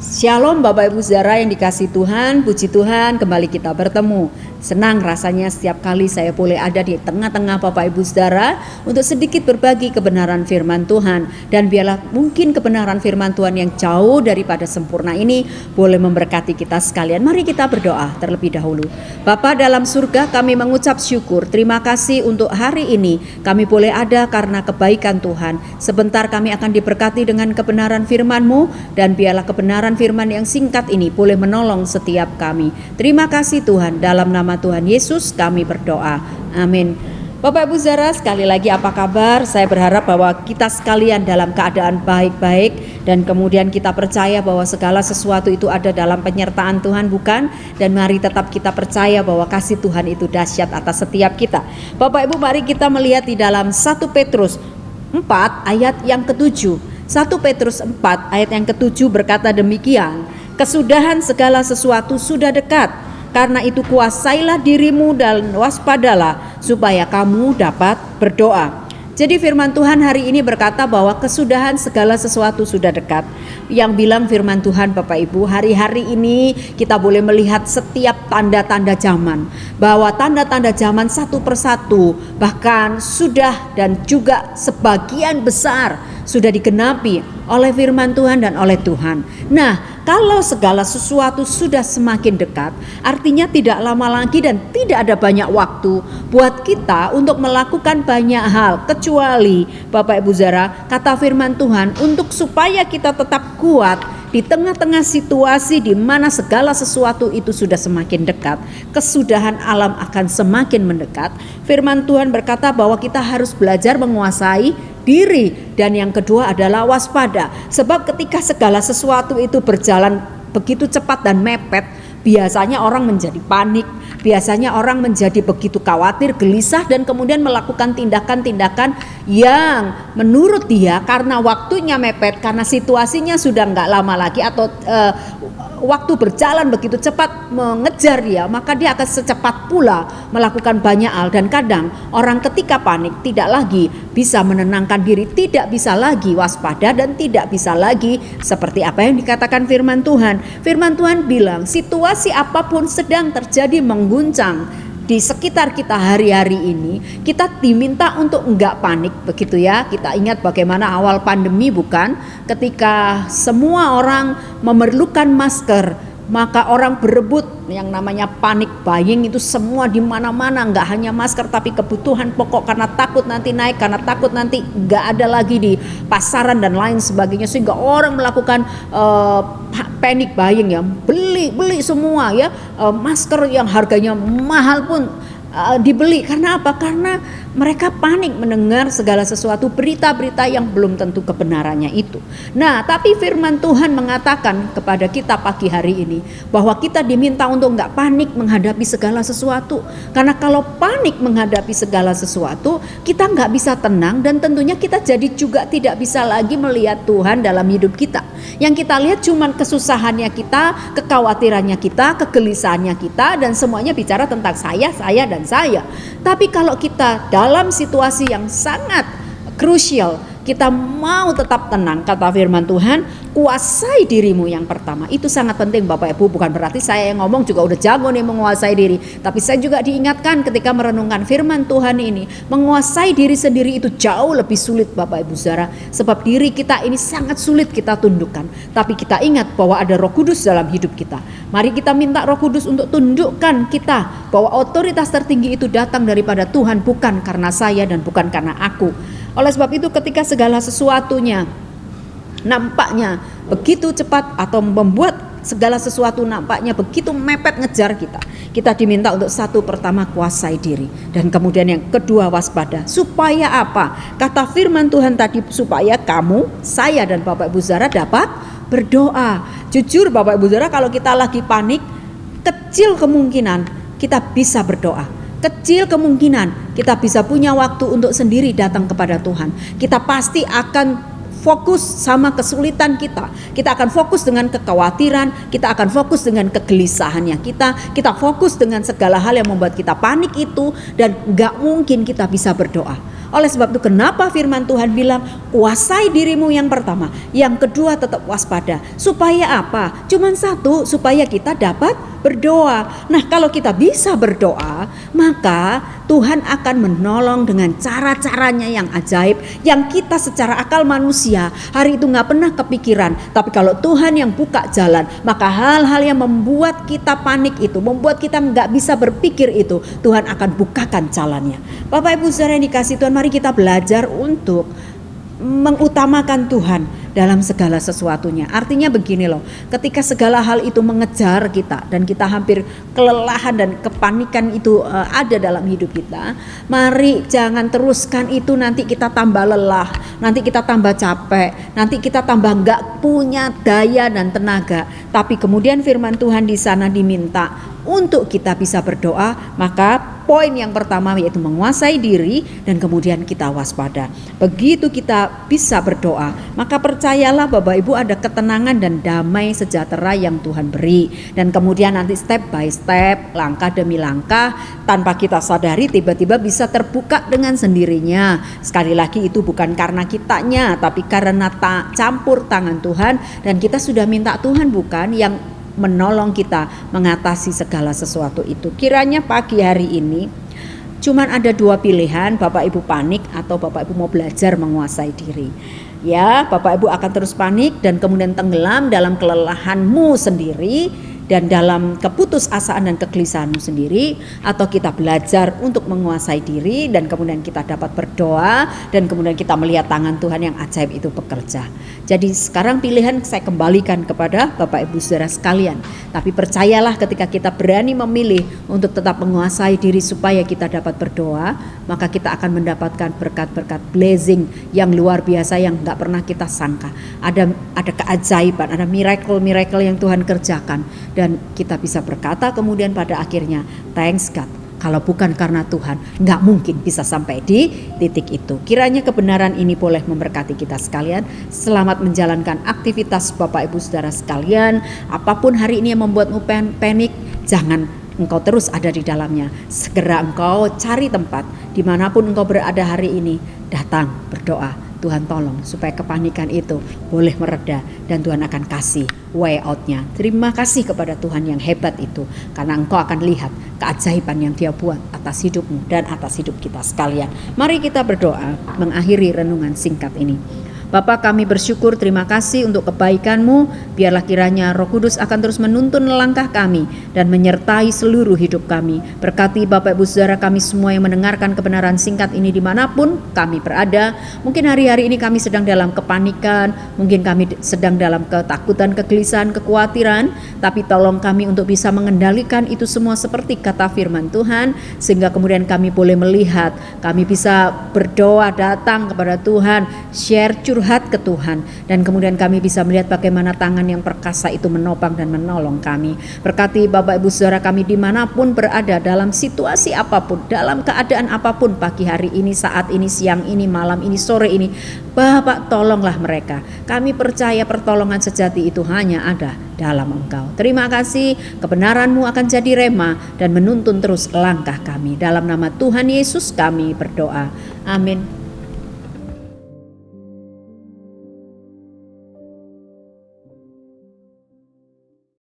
Shalom Bapak Ibu Saudara yang dikasihi Tuhan, puji Tuhan kembali kita bertemu. Senang rasanya setiap kali saya boleh ada di tengah-tengah Bapak Ibu Saudara untuk sedikit berbagi kebenaran firman Tuhan. Dan biarlah mungkin kebenaran firman Tuhan yang jauh daripada sempurna ini boleh memberkati kita sekalian. Mari kita berdoa terlebih dahulu. Bapa dalam surga, kami mengucap syukur, terima kasih untuk hari ini kami boleh ada karena kebaikan Tuhan. Sebentar kami akan diberkati dengan kebenaran firman-Mu, dan biarlah kebenaran firman yang singkat ini boleh menolong setiap kami. Terima kasih Tuhan, dalam nama Tuhan Yesus kami berdoa. Amin. Bapak Ibu Saudara, sekali lagi apa kabar? Saya berharap bahwa kita sekalian dalam keadaan baik-baik, dan kemudian kita percaya bahwa segala sesuatu itu ada dalam penyertaan Tuhan, bukan? Dan mari tetap kita percaya bahwa kasih Tuhan itu dahsyat atas setiap kita. Bapak Ibu, mari kita melihat di dalam 1 Petrus 4 ayat yang ke-7. 1 Petrus 4 ayat yang ke-7 berkata demikian, kesudahan segala sesuatu sudah dekat, karena itu kuasailah dirimu dan waspadalah supaya kamu dapat berdoa. Jadi firman Tuhan hari ini berkata bahwa kesudahan segala sesuatu sudah dekat. Yang bilang firman Tuhan Bapak Ibu, hari-hari ini kita boleh melihat setiap tanda-tanda zaman, bahwa tanda-tanda zaman satu persatu bahkan sudah dan juga sebagian besar sudah digenapi oleh firman Tuhan dan oleh Tuhan. Nah, kalau segala sesuatu sudah semakin dekat, artinya tidak lama lagi dan tidak ada banyak waktu buat kita untuk melakukan banyak hal, kecuali Bapak Ibu Saudara, kata firman Tuhan, untuk supaya kita tetap kuat di tengah-tengah situasi di mana segala sesuatu itu sudah semakin dekat, kesudahan alam akan semakin mendekat. Firman Tuhan berkata bahwa kita harus belajar menguasai diri, dan yang kedua adalah waspada. Sebab ketika segala sesuatu itu berjalan begitu cepat dan mepet, biasanya orang menjadi panik, biasanya orang menjadi begitu khawatir, gelisah, dan kemudian melakukan tindakan-tindakan yang menurut dia karena waktunya mepet, karena situasinya sudah nggak lama lagi, atau waktu berjalan begitu cepat mengejar dia, maka dia akan secepat pula melakukan banyak hal. Dan kadang orang ketika panik tidak lagi bisa menenangkan diri, tidak bisa lagi waspada, dan tidak bisa lagi seperti apa yang dikatakan firman Tuhan. Firman Tuhan bilang situasi apapun sedang terjadi mengguncang di sekitar kita hari-hari ini, kita diminta untuk enggak panik, begitu ya. Kita ingat bagaimana awal pandemi, bukan? Ketika semua orang memerlukan masker, maka orang berebut yang namanya panic buying itu semua di mana-mana, enggak hanya masker tapi kebutuhan pokok, karena takut nanti naik, karena takut nanti enggak ada lagi di pasaran dan lain sebagainya, sehingga orang melakukan panic buying ya, beli semua ya, masker yang harganya mahal pun dibeli. Karena apa? Karena mereka panik mendengar segala sesuatu, berita-berita yang belum tentu kebenarannya itu. Nah, tapi firman Tuhan mengatakan kepada kita pagi hari ini bahwa kita diminta untuk enggak panik menghadapi segala sesuatu. Karena kalau panik menghadapi segala sesuatu, kita enggak bisa tenang, dan tentunya kita jadi juga tidak bisa lagi melihat Tuhan dalam hidup kita. Yang kita lihat cuma kesusahannya kita, kekhawatirannya kita, kegelisahannya kita, dan semuanya bicara tentang saya, dan saya. Tapi kalau kita dalam situasi yang sangat krusial, kita mau tetap tenang, kata firman Tuhan, kuasai dirimu yang pertama. Itu sangat penting Bapak Ibu. Bukan berarti saya yang ngomong juga udah jago nih menguasai diri, tapi saya juga diingatkan ketika merenungkan firman Tuhan ini, menguasai diri sendiri itu jauh lebih sulit Bapak Ibu Saudara. Sebab diri kita ini sangat sulit kita tundukkan, tapi kita ingat bahwa ada Roh Kudus dalam hidup kita. Mari kita minta Roh Kudus untuk tundukkan kita bahwa otoritas tertinggi itu datang daripada Tuhan, bukan karena saya dan bukan karena aku. Oleh sebab itu ketika segala sesuatunya nampaknya begitu cepat, atau membuat segala sesuatu nampaknya begitu mepet ngejar kita, kita diminta untuk satu, pertama kuasai diri, dan kemudian yang kedua waspada. Supaya apa? Kata firman Tuhan tadi, supaya kamu, saya dan Bapak Ibu Saudara dapat berdoa. Jujur Bapak Ibu Saudara, kalau kita lagi panik, kecil kemungkinan kita bisa berdoa. Kecil kemungkinan kita bisa punya waktu untuk sendiri datang kepada Tuhan. Kita pasti akan fokus sama kesulitan kita. Kita akan fokus dengan kekhawatiran, kita akan fokus dengan kegelisahannya kita fokus dengan segala hal yang membuat kita panik itu, dan gak mungkin kita bisa berdoa. Oleh sebab itu kenapa firman Tuhan bilang kuasai dirimu yang pertama, yang kedua tetap waspada. Supaya apa? Cuman satu, supaya kita dapat berdoa. Nah, kalau kita bisa berdoa, maka Tuhan akan menolong dengan cara-caranya yang ajaib, yang kita secara akal manusia hari itu gak pernah kepikiran. Tapi kalau Tuhan yang buka jalan, maka hal-hal yang membuat kita panik itu, membuat kita gak bisa berpikir itu, Tuhan akan bukakan jalannya. Bapak Ibu saudara yang dikasih Tuhan, mari kita belajar untuk mengutamakan Tuhan dalam segala sesuatunya. Artinya begini loh, ketika segala hal itu mengejar kita dan kita hampir kelelahan dan kepanikan itu ada dalam hidup kita, mari jangan teruskan itu, nanti kita tambah lelah, nanti kita tambah capek, nanti kita tambah gak punya daya dan tenaga. Tapi kemudian firman Tuhan di sana diminta untuk kita bisa berdoa, maka poin yang pertama yaitu menguasai diri dan kemudian kita waspada. Begitu kita bisa berdoa, maka percayalah Bapak Ibu ada ketenangan dan damai sejahtera yang Tuhan beri. Dan kemudian nanti step by step, langkah demi langkah, tanpa kita sadari tiba-tiba bisa terbuka dengan sendirinya. Sekali lagi itu bukan karena kitanya, tapi karena campur tangan Tuhan, dan kita sudah minta Tuhan bukan yang menolong kita mengatasi segala sesuatu itu. Kiranya pagi hari ini cuman ada dua pilihan, Bapak Ibu panik atau Bapak Ibu mau belajar menguasai diri. Ya, Bapak Ibu akan terus panik dan kemudian tenggelam dalam kelelahanmu sendiri dan dalam keputusasaan dan kegelisahanmu sendiri, atau kita belajar untuk menguasai diri dan kemudian kita dapat berdoa dan kemudian kita melihat tangan Tuhan yang ajaib itu bekerja. Jadi sekarang pilihan saya kembalikan kepada Bapak Ibu saudara sekalian. Tapi percayalah ketika kita berani memilih untuk tetap menguasai diri supaya kita dapat berdoa, maka kita akan mendapatkan berkat-berkat blessing yang luar biasa yang gak pernah kita sangka. Ada keajaiban, ada miracle yang Tuhan kerjakan. Dan kita bisa berkata kemudian pada akhirnya, thanks God, kalau bukan karena Tuhan gak mungkin bisa sampai di titik itu. Kiranya kebenaran ini boleh memberkati kita sekalian. Selamat menjalankan aktivitas Bapak Ibu saudara sekalian. Apapun hari ini yang membuatmu panik, jangan engkau terus ada di dalamnya. Segera engkau cari tempat dimanapun engkau berada hari ini, datang berdoa. Tuhan tolong supaya kepanikan itu boleh mereda dan Tuhan akan kasih way out-nya. Terima kasih kepada Tuhan yang hebat itu, karena engkau akan lihat keajaiban yang Dia buat atas hidupmu dan atas hidup kita sekalian. Mari kita berdoa mengakhiri renungan singkat ini. Bapa, kami bersyukur, terima kasih untuk kebaikan-Mu. Biarlah kiranya Roh Kudus akan terus menuntun langkah kami dan menyertai seluruh hidup kami. Berkati Bapak Ibu Saudara kami semua yang mendengarkan kebenaran singkat ini dimanapun kami berada. Mungkin hari-hari ini kami sedang dalam kepanikan, mungkin kami sedang dalam ketakutan, kegelisahan, kekhawatiran. Tapi tolong kami untuk bisa mengendalikan itu semua seperti kata firman Tuhan, sehingga kemudian kami boleh melihat, kami bisa berdoa, datang kepada Tuhan, share curhat ke Tuhan, dan kemudian kami bisa melihat bagaimana tangan yang perkasa itu menopang dan menolong kami. Berkati Bapak Ibu Saudara kami dimanapun berada, dalam situasi apapun, dalam keadaan apapun, pagi hari ini, saat ini, siang ini, malam ini, sore ini, Bapak tolonglah mereka. Kami percaya pertolongan sejati itu hanya ada dalam Engkau. Terima kasih, kebenaran-Mu akan jadi rema dan menuntun terus langkah kami. Dalam nama Tuhan Yesus kami berdoa. Amin.